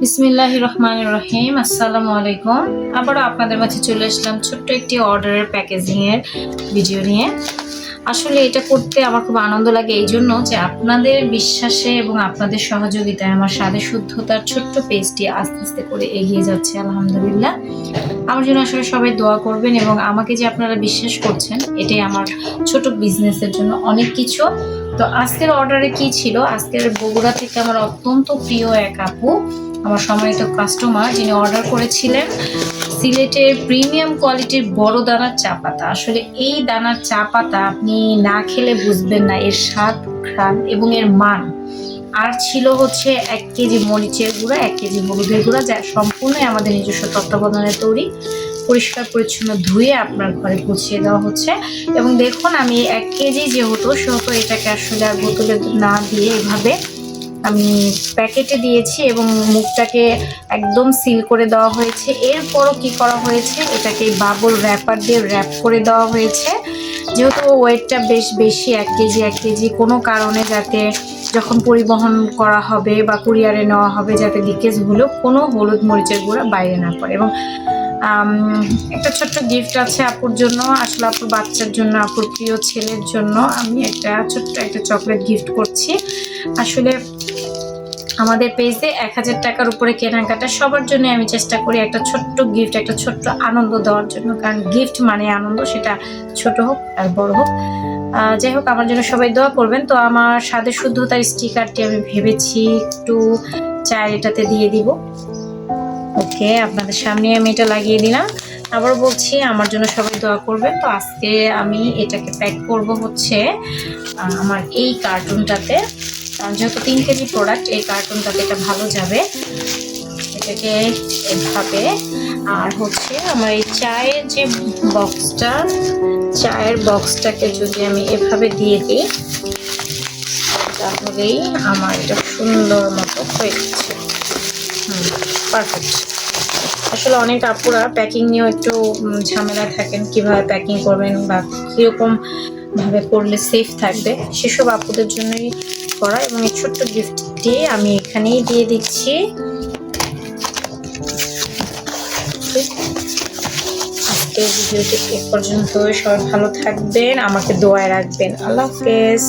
বিসমিল্লাহির রহমানির রহিম। আসসালামু আলাইকুম। আবারও আপনাদের মাঝে চলে আসলাম ছোট্ট একটি অর্ডারের প্যাকেজিং এর ভিডিও নিয়ে। আসলে এটা করতে আমার খুব আনন্দ লাগে এই জন্য যে আপনাদের বিশ্বাসে এবং আপনাদের সহযোগিতায় আমার স্বাদে শুদ্ধতার ছোট্ট পেজটি আস্তে আস্তে করে এগিয়ে যাচ্ছে আলহামদুলিল্লাহ। আমার জন্য আসলে সবাই দোয়া করবেন এবং আমাকে যে আপনারা বিশ্বাস করছেন এটাই আমার ছোট বিজনেসের জন্য অনেক কিছু। তো আজকের অর্ডারে কি ছিল, আজকের বগুড়া থেকে আমার অত্যন্ত প্রিয় এক আপু, আমার সম্মানিত কাস্টমার, যিনি অর্ডার করেছিলেন সিলেটের প্রিমিয়াম কোয়ালিটির বড় দানার চা পাতা। আসলে এই দানার চা পাতা আপনি না খেলে বুঝবেন না এর স্বাদ, ঘ্রাণ এবং এর মান। আর ছিল হচ্ছে 1 কেজি মরিচের গুঁড়া, 1 কেজি হলুদের গুঁড়া, যা সম্পূর্ণ আমাদের নিজস্ব তত্ত্বাবধানে তৈরি, পরিষ্কার পরিচ্ছন্ন ধুয়ে আপনার ঘরে পৌঁছিয়ে দেওয়া হচ্ছে। এবং দেখুন আমি 1 কেজি যেহেতু সেহেতু এটাকে আসলে আর বোতলে না দিয়ে এভাবে আমি প্যাকেটে দিয়েছি এবং মুখটাকে একদম সিল করে দেওয়া হয়েছে। এরপরও কি করা হয়েছে, এটাকে বাবল র্যাপার দিয়ে র্যাপ করে দেওয়া হয়েছে। যেহেতু ওয়েটটা বেশ বেশি, 1 কেজি কোনো কারণে যাতে যখন পরিবহন করা হবে বা কুরিয়ারে নেওয়া হবে যাতে লিকেজ হলেও কোনো হলুদ মরিচের গুঁড়া বাইরে না পড়ে। এবং একটা ছোট্ট গিফট আছে আপুর জন্য, আসলে আপুর বাচ্চার জন্য, আপুর প্রিয় ছেলের জন্য আমি একটা ছোট্ট একটা চকলেট গিফট করছি। আসলে আমাদের পেজে 1000 টাকার উপরে কেনাকাটা সবার জন্য আমি চেষ্টা করি একটা ছোট্ট গিফট, একটা ছোট্ট আনন্দ দেওয়ার জন্য, কারণ গিফট মানে আনন্দ, সেটা ছোট হোক আর বড় হোক। যাই হোক, আমার জন্য সবাই দোয়া করবেন। তো আমার স্বাদে শুদ্ধতার স্টিকারটি আমি ভেবেছি একটু চায়ের এটাতে দিয়ে দিব। ওকে, আপনাদের সামনে আমি এটা লাগিয়ে দিলাম। আবার বলছি আমার জন্য সবাই দোয়া করবেন। তো আজকে আমি এটাকে প্যাক করব হচ্ছে আমার এই কার্টুনটাতে, যেহেতু 3 কেজি প্রোডাক্ট, এই কার্টুনটাতে এটা ভালো যাবে। এটাকে এভাবে, আর হচ্ছে আমার এই চায়ের যে বক্সটা, চায়ের বক্সটাকে যদি আমি এভাবে দিয়ে দিই তাহলেই আমার এটা সুন্দর মতো হয়ে যাচ্ছে। পারফেক্ট। আসলে অনেক আপুরা প্যাকিং নিয়েও একটু ঝামেলা থাকেন, কিভাবে প্যাকিং করবেন বা কীরকম ভাবে করলে সেফ থাকবে, সেসব আপুদের জন্যই করা। এবং এই ছোট্ট গিফটটি আমি এখানেই দিয়ে দিচ্ছি। আজকের ভিডিওটি এ পর্যন্ত। সবাই ভালো থাকবেন, আমাকে দোয়ায় রাখবেন। আল্লাহ হাফেজ।